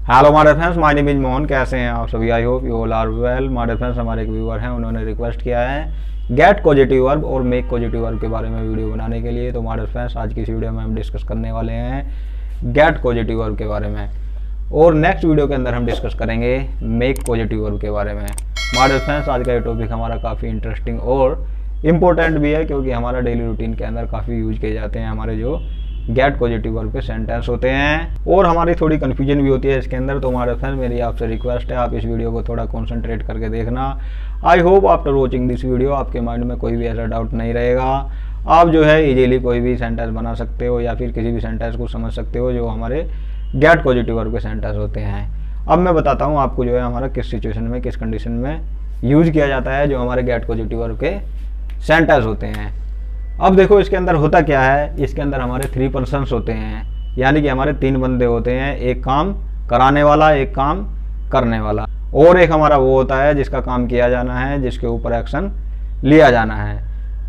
Hello my dear friends, my name is Mohan. कैसे हैं आप सभी? I hope you all are well. My dear friends, हमारे एक व्यूअर हैं, उन्होंने रिक्वेस्ट किया है गेट पॉजिटिव वर्ब और मेक पॉजिटिव वर्ब के बारे में वीडियो बनाने के लिए। तो माय डियर फ्रेंड्स, आज की इस वीडियो में हम डिस्कस करने वाले हैं गेट पॉजिटिव वर्ब के बारे में, और नेक्स्ट वीडियो के अंदर हम डिस्कस करेंगे मेक पॉजिटिव वर्ब के बारे में। माय डियर फ्रेंड्स, आज का ये टॉपिक हमारा काफ़ी इंटरेस्टिंग और इम्पोर्टेंट भी है, क्योंकि हमारा डेली रूटीन के अंदर काफ़ी यूज किए जाते हैं हमारे जो गेट पॉजिटिव वर्ब के सेंटेंस होते हैं, और हमारी थोड़ी कन्फ्यूजन भी होती है इसके अंदर। तो हमारे फ्रेंड्स, मेरी आपसे रिक्वेस्ट है, आप इस वीडियो को थोड़ा कॉन्सेंट्रेट करके देखना। I hope after watching this video आपके माइंड में कोई भी ऐसा डाउट नहीं रहेगा। आप जो है इजीली कोई भी सेंटेंस बना सकते हो, या फिर किसी भी सेंटेंस को समझ सकते हो जो हमारे गेट पॉजिटिव वर्ब के सेंटेंस होते हैं। अब मैं बताता हूँ आपको जो है हमारा किस सिचुएशन में, किस कंडीशन में यूज किया जाता है जो हमारे गेट पॉजिटिव वर्ब के सेंटेंस होते हैं। अब देखो इसके अंदर होता क्या है, इसके अंदर हमारे 3 पर्सन्स होते हैं, यानी कि हमारे 3 बंदे होते हैं, एक काम कराने वाला, एक काम करने वाला, और एक हमारा वो होता है जिसका काम किया जाना है, जिसके ऊपर एक्शन लिया जाना है।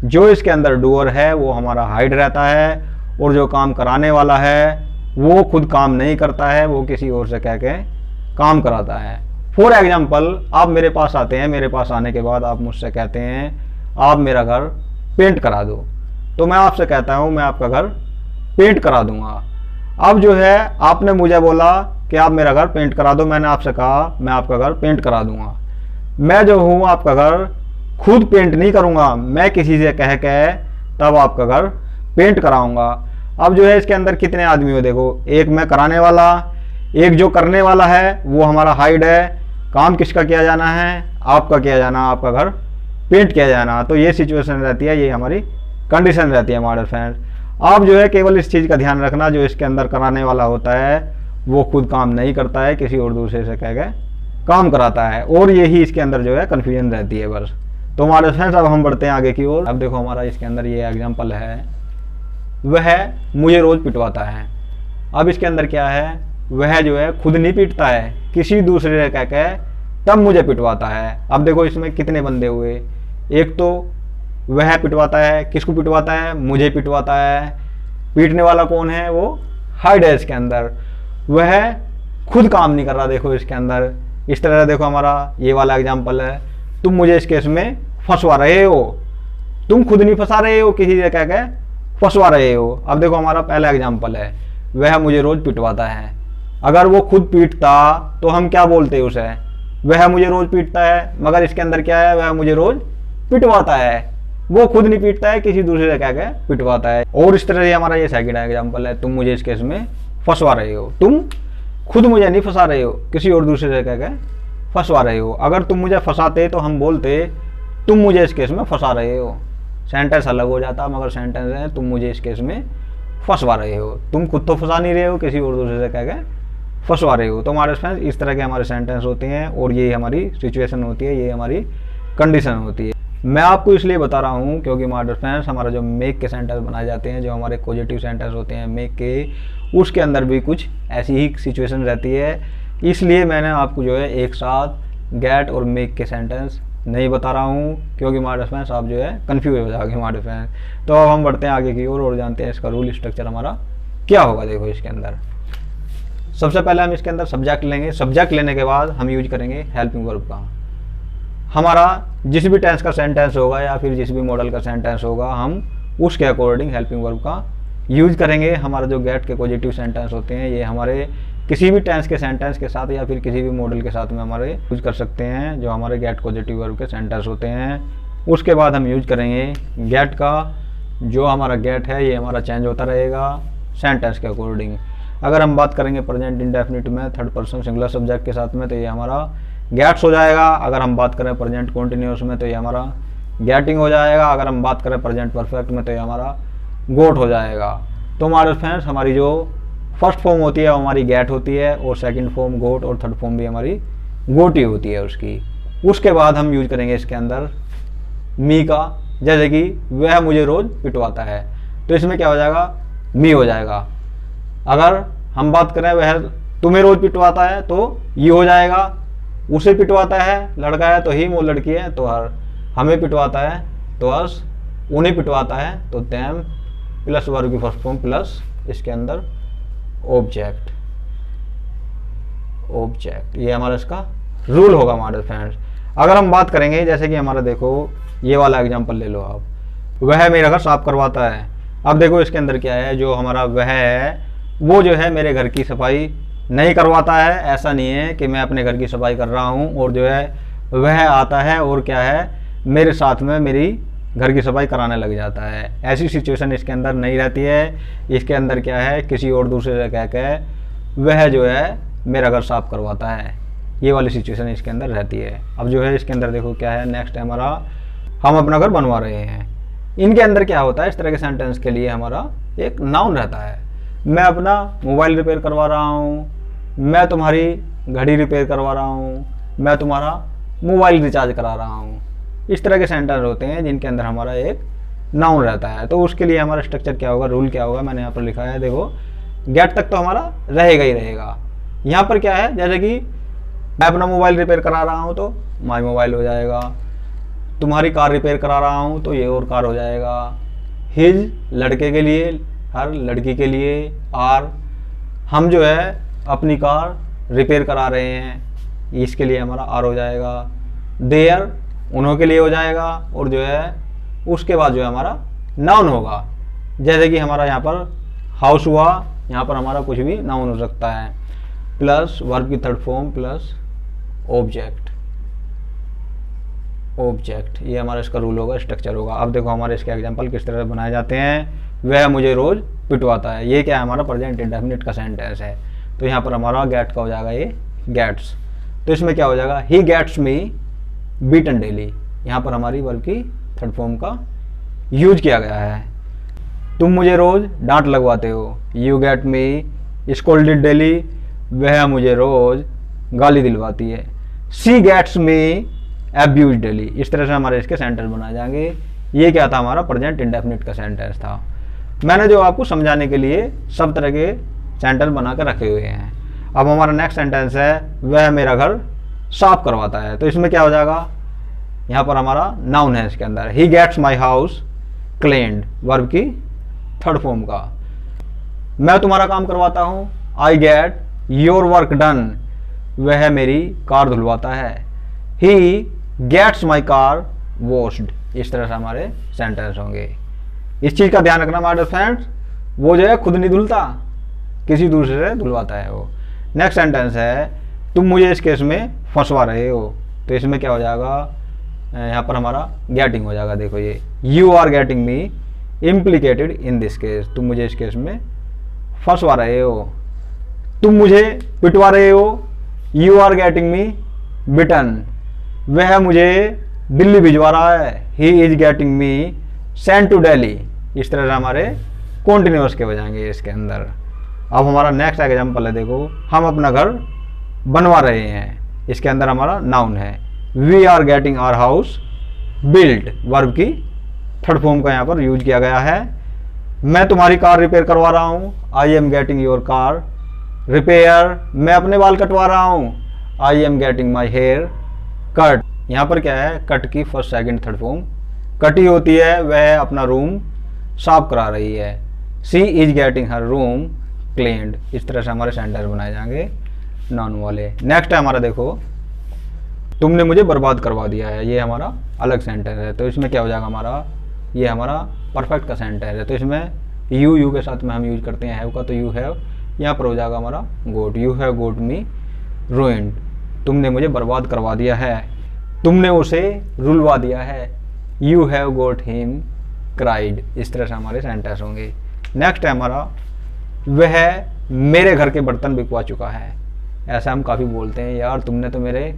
जो इसके अंदर डूअर है वो हमारा हाइड रहता है, और जो काम कराने वाला है वो खुद काम नहीं करता है, वो किसी और से कह के काम कराता है। फॉर एग्जाम्पल, आप मेरे पास आते हैं, मेरे पास आने के बाद आप मुझसे कहते हैं आप मेरा घर पेंट करा दो, तो मैं आपसे कहता हूं मैं आपका घर पेंट करा दूंगा। अब जो है आपने मुझे बोला कि आप मेरा घर पेंट करा दो, मैंने आपसे कहा मैं आपका घर पेंट करा दूंगा। मैं जो हूं आपका घर खुद पेंट नहीं करूंगा, मैं किसी से कह के तब आपका घर पेंट कराऊंगा। अब जो है इसके अंदर कितने आदमी हो, देखो, एक मैं कराने वाला, एक जो करने वाला है वो हमारा हाइड है। काम किसका किया जाना है? आपका किया जाना, आपका घर पेंट किया जाना। तो ये सिचुएशन रहती है, ये हमारी कंडीशन रहती है हमारे फ्रेंड्स। आप जो है केवल इस चीज़ का ध्यान रखना, जो इसके अंदर कराने वाला होता है वो खुद काम नहीं करता है, किसी और दूसरे से कह के काम कराता है, और यही इसके अंदर जो है कन्फ्यूजन रहती है बस। तो हमारे फ्रेंड्स, अब हम बढ़ते हैं आगे की ओर। अब देखो हमारा इसके अंदर ये एग्जाम्पल है, वह मुझे रोज़ पिटवाता है। अब इसके अंदर क्या है, वह जो है खुद नहीं पीटता है, किसी दूसरे से कह के तब मुझे पिटवाता है। अब देखो इसमें कितने बंदे हुए, एक तो वह पिटवाता है, किसको पिटवाता है? मुझे पिटवाता है। पीटने वाला कौन है? वो हाइड है इसके अंदर। वह खुद काम नहीं कर रहा, देखो इसके अंदर इस तरह देखो हमारा ये वाला एग्जाम्पल है, तुम मुझे इस केस में फंसवा रहे हो, तुम खुद नहीं फंसा रहे हो, किसी से कह के फंसवा रहे हो। अब देखो हमारा पहला एग्जाम्पल है, वह मुझे रोज पिटवाता है। अगर वो खुद पीटता तो हम क्या बोलते उसे? वह मुझे रोज पीटता है। मगर इसके अंदर क्या है, वह मुझे रोज पिटवाता है, वो खुद नहीं पीटता है, किसी दूसरे से कह के पिटवाता है। और इस तरह से हमारा ये सेकंड एग्जांपल है, तुम मुझे इस केस में फंसवा रहे हो, तुम खुद मुझे नहीं फंसा रहे हो, किसी और दूसरे से कह के फंसवा रहे हो। अगर तुम मुझे फंसाते तो हम बोलते तुम मुझे इस केस में फंसा रहे हो, सेंटेंस अलग हो जाता। मगर सेंटेंस है तुम मुझे इस केस में फंसवा रहे हो, तुम खुद तो फंसा नहीं रहे हो, किसी और दूसरे से कह के फंसवा रहे हो। तो हमारे फ्रेंड्स इस तरह के हमारे सेंटेंस होते हैं, और ये हमारी सिचुएशन होती है, ये हमारी कंडीशन होती है। मैं आपको इसलिए बता रहा हूँ क्योंकि हमारे फ्रेंड्स, हमारा जो मेक के सेंटेंस बनाए जाते हैं, जो हमारे पॉजिटिव सेंटेंस होते हैं मेक के, उसके अंदर भी कुछ ऐसी ही सिचुएशन रहती है। इसलिए मैंने आपको जो है एक साथ गेट और मेक के सेंटेंस नहीं बता रहा हूँ, क्योंकि हमारे फ्रेंड्स आप जो है कन्फ्यूज हो जाओगे हमारे फ्रेंड्स। तो अब हम बढ़ते हैं आगे की ओर और जानते हैं इसका रूल स्ट्रक्चर हमारा क्या होगा। देखो इसके अंदर सबसे पहले हम इसके अंदर सब्जेक्ट लेंगे, सब्जेक्ट लेने के बाद हम यूज करेंगे हेल्पिंग वर्ब का। हमारा जिस भी टेंस का सेंटेंस होगा या फिर जिस भी मॉडल का सेंटेंस होगा, हम उसके अकॉर्डिंग हेल्पिंग वर्ब का यूज करेंगे। हमारा जो गेट के पॉजिटिव सेंटेंस होते हैं, ये हमारे किसी भी टेंस के सेंटेंस के साथ या फिर किसी भी मॉडल के साथ में हमारे यूज कर सकते हैं, जो हमारे गेट पॉजिटिव वर्ब के सेंटेंस होते हैं। उसके बाद हम यूज करेंगे गेट का। जो हमारा गेट है ये हमारा चेंज होता रहेगा सेंटेंस के अकॉर्डिंग। अगर हम बात करेंगे प्रेजेंट इंडेफिनिट में थर्ड पर्सन सिंगुलर सब्जेक्ट के साथ में, तो ये हमारा गेट्स हो जाएगा। अगर हम बात करें प्रेजेंट कॉन्टिन्यूअस में तो ये हमारा गेटिंग हो जाएगा। अगर हम बात करें प्रेजेंट परफेक्ट में तो ये हमारा गोट हो जाएगा। तो हमारे फ्रेंड्स, हमारी जो फर्स्ट फॉर्म होती है वो हमारी गेट होती है, और सेकंड फॉर्म गोट, और थर्ड फॉर्म भी हमारी गोटी होती है उसकी। उसके बाद हम यूज करेंगे इसके अंदर मी का, जैसे कि वह मुझे रोज पिटवाता है, तो इसमें क्या हो जाएगा, मी हो जाएगा। अगर हम बात करें वह तुम्हें रोज पिटवाता है तो ये हो जाएगा। उसे पिटवाता है, लड़का है तो ही, वो लड़की है तो हर, हमें पिटवाता है तो अस, उन्हें पिटवाता है तो देम, प्लस वर्ब की फर्स्ट फॉर्म प्लस इसके अंदर ऑब्जेक्ट। ऑब्जेक्ट। ये हमारा इसका रूल होगा हमारे फ्रेंड्स। अगर हम बात करेंगे जैसे कि हमारा देखो ये वाला एग्जांपल ले लो आप, वह मेरा घर साफ करवाता है। अब देखो इसके अंदर क्या है, जो हमारा वह है वो जो है मेरे घर की सफाई नहीं करवाता है। ऐसा नहीं है कि मैं अपने घर की सफाई कर रहा हूँ और जो है वह आता है और क्या है मेरे साथ में मेरी घर की सफाई कराने लग जाता है। ऐसी सिचुएशन इसके अंदर नहीं रहती है। इसके अंदर क्या है, किसी और दूसरे से कह के वह जो है मेरा घर साफ करवाता है, ये वाली सिचुएशन इसके अंदर रहती है। अब जो है इसके अंदर देखो क्या है, नेक्स्ट है हमारा हम अपना घर बनवा रहे हैं। इनके अंदर क्या होता है, इस तरह के सेंटेंस के लिए हमारा एक नाउन रहता है। मैं अपना मोबाइल रिपेयर करवा रहा हूँ, मैं तुम्हारी घड़ी रिपेयर करवा रहा हूँ, मैं तुम्हारा मोबाइल रिचार्ज करा रहा हूँ। इस तरह के सेंटेंस होते हैं जिनके अंदर हमारा एक नाउन रहता है। तो उसके लिए हमारा स्ट्रक्चर क्या होगा, रूल क्या होगा, मैंने यहाँ पर लिखा है देखो, गेट तक तो हमारा रहेगा ही रहेगा। यहाँ पर क्या है, जैसे कि मैं अपना मोबाइल रिपेयर करा रहा हूँ तो माई मोबाइल हो जाएगा, तुम्हारी कार रिपेयर करा रहा हूँ तो ये और कार हो जाएगा, हिज लड़के के लिए, हर लड़की के लिए, आर हम जो है अपनी कार रिपेयर करा रहे हैं, इसके लिए हमारा आर हो जाएगा, देयर उन्हों के लिए हो जाएगा, और जो है उसके बाद जो है हमारा नाउन होगा। जैसे कि हमारा यहाँ पर हाउस हुआ, यहाँ पर हमारा कुछ भी नाउन हो सकता है, प्लस वर्ब की third form plus object, object ये हमारा इसका रूल होगा, स्ट्रक्चर होगा। अब देखो हमारे इसके एग्जांपल किस तरह से बनाए जाते हैं। वह मुझे रोज पिटवाता है, ये क्या है हमारा प्रेजेंट इंडेफिनिट का सेंटेंस है। तो यहाँ पर हमारा गेट का हो जाएगा ये गेट्स। तो इसमें क्या हो जाएगा, he gets me beaten daily. यहाँ पर हमारी वर्ब की थर्ड फॉर्म का यूज किया गया है। तुम मुझे रोज डांट लगवाते हो, you get me scolded daily, वह मुझे रोज गाली दिलवाती है, सी गेट्स मी एब्यूज डेली। इस तरह से हमारे इसके सेंटेंस बनाए जाएंगे। ये क्या था, हमारा प्रेजेंट इंडेफिनिट का सेंटेंस था। मैंने जो आपको समझाने के लिए सब तरह के सेंटेंस बना कर रखे हुए हैं। अब हमारा नेक्स्ट सेंटेंस है, वह मेरा घर साफ करवाता है। तो इसमें क्या हो जाएगा, यहाँ पर हमारा नाउन है इसके अंदर, he gets my house cleaned, verb की थर्ड फॉर्म का। मैं तुम्हारा काम करवाता हूँ, I get your work done, वह मेरी कार धुलवाता है, he gets my car washed. इस तरह से हमारे सेंटेंस होंगे। इस चीज़ का ध्यान रखना हमारे फ्रेंड्स, वो जो है खुद नहीं धुलता, किसी दूसरे से धुलवाता है वो। नेक्स्ट सेंटेंस है, तुम मुझे इस केस में फंसवा रहे हो। तो इसमें क्या हो जाएगा, यहाँ पर हमारा गेटिंग हो जाएगा। देखो ये, you are getting me implicated in this case, तुम मुझे इस केस में फंसवा रहे हो। तुम मुझे पिटवा रहे हो, you are getting me beaten, वह मुझे दिल्ली भिजवा रहा है, he is getting me sent to Delhi. इस तरह से हमारे कॉन्टिन्यूअस के हो जाएंगे इसके अंदर। अब हमारा नेक्स्ट एग्जाम्पल है, देखो हम अपना घर बनवा रहे हैं। इसके अंदर हमारा नाउन है, we are getting our house built, verb की थर्ड फॉर्म का यहाँ पर यूज किया गया है। मैं तुम्हारी कार रिपेयर करवा रहा हूँ, I am getting your car repair, मैं अपने बाल कटवा रहा हूँ, I am getting my hair cut. यहाँ पर क्या है, कट की फर्स्ट सेकंड थर्ड फॉर्म कटी होती है, वह अपना रूम साफ करा रही है, she is getting her room cleaned. इस तरह से हमारे सेंटेंस बनाए जाएंगे नाउन वाले। नेक्स्ट है हमारा, देखो तुमने मुझे बर्बाद करवा दिया है, ये हमारा अलग सेंटेंस है। तो इसमें क्या हो जाएगा हमारा, ये हमारा परफेक्ट का सेंटेंस है। तो इसमें यू के साथ में हम यूज करते हैं हैव का, तो यू हैव यहाँ पर हो जाएगा हमारा got, you have got me ruined, तुमने मुझे बर्बाद करवा दिया है, तुमने उसे रुलवा दिया है, you have goat him cried. इस तरह से हमारे सेंटेंस होंगे। नेक्स्ट है हमारा, वह मेरे घर के बर्तन बिकवा चुका है। ऐसा हम काफ़ी बोलते हैं, यार तुमने तो मेरे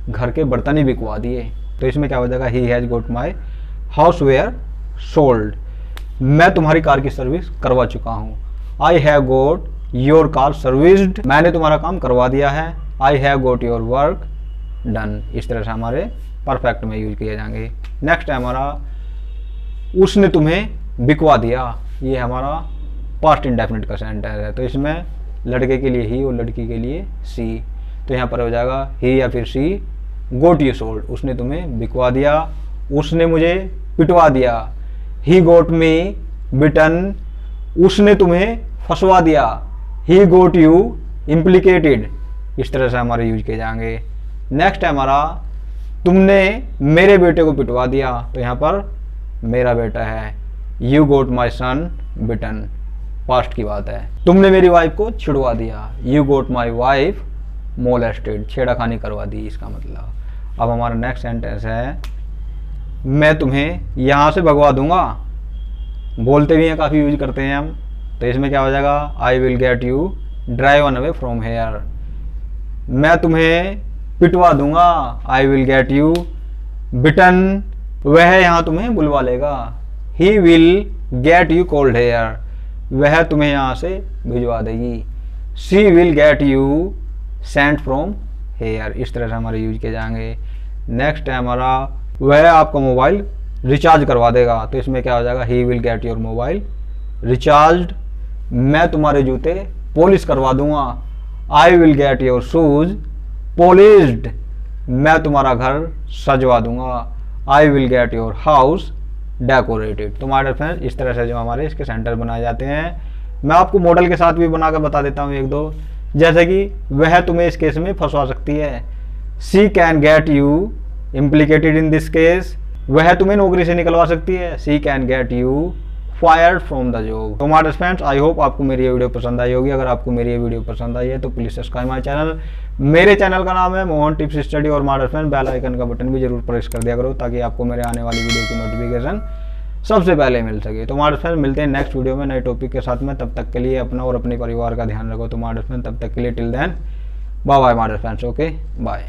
घर के बर्तन ही बिकवा दिए। तो इसमें क्या हो जाएगा, he has got my house were sold, मैं तुम्हारी कार की सर्विस करवा चुका हूँ, I have got your car serviced, मैंने तुम्हारा काम करवा दिया है, I have got your work done. इस तरह से हमारे परफेक्ट में यूज किए जाएंगे। नेक्स्ट है हमारा, उसने तुम्हें बिकवा दिया, ये हमारा पास्ट इंडेफिनिट का सेंटेंस है। तो इसमें लड़के के लिए ही और लड़की के लिए सी। तो यहाँ पर हो जाएगा ही या फिर सी गोट यू सोल्ड, उसने तुम्हें बिकवा दिया, उसने मुझे पिटवा दिया, ही गोट मी बिटन, उसने तुम्हें फंसवा दिया, ही गोट यू इम्प्लीकेटेड इस तरह से हमारे यूज किए जाएंगे। नेक्स्ट है हमारा तुमने मेरे बेटे को पिटवा दिया, तो यहाँ पर मेरा बेटा है, you got my sun bitten, past की बात है। तुमने मेरी वाइफ को छिड़वा दिया, you got my wife molested, छेड़ाखानी करवा दी इसका मतलब। अब हमारा नेक्स्ट सेंटेंस है मैं तुम्हें यहाँ से भगवा दूंगा, बोलते भी हैं, काफ़ी यूज करते हैं हम, तो इसमें क्या हो जाएगा, I will get you driven away from here, मैं तुम्हें पिटवा दूंगा, I will get you beaten, वह यहाँ तुम्हें बुलवा लेगा, he will get you called here, वह तुम्हें यहाँ से भिजवा देगी, she will get you sent from here, इस तरह से हमारे यूज किए जाएंगे। नेक्स्ट है हमारा वह आपका मोबाइल रिचार्ज करवा देगा, तो इसमें क्या हो जाएगा, ही will get your mobile recharged, मैं तुम्हारे जूते पॉलिश करवा दूंगा, I will get your shoes polished, मैं तुम्हारा घर सजवा दूंगा, I will get your house decorated. तो हमारे फ्रेंड्स इस तरह से जो हमारे इसके सेंटर बनाए जाते हैं, मैं आपको मॉडल के साथ भी बनाकर बता देता हूँ एक दो, जैसे कि वह तुम्हें इस केस में फंसवा सकती है, she can get you implicated in this case, वह तुम्हें नौकरी से निकलवा सकती है, she can get you fired from the job. तो हमारे फ्रेंड्स आई होप आपको मेरी ये वीडियो पसंद आई होगी। अगर आपको मेरी ये वीडियो पसंद आई है तो प्लीज़ सब्सक्राइब माय चैनल। मेरे चैनल का नाम है मोहन टिप्स स्टडी, और हमारे फ्रेंड बेल आइकन का बटन भी जरूर प्रेस कर दिया करो ताकि आपको मेरे आने वाली वीडियो की नोटिफिकेशन सबसे पहले मिल सके। तो हमारे फ्रेंड मिलते हैं नेक्स्ट वीडियो में नए टॉपिक के साथ में, तब तक के लिए अपना और अपने परिवार का ध्यान रखो। तो हमारे फ्रेंड तब तक के लिए टिल देन बाय बाय हमारे फ्रेंड्स, ओके बाय।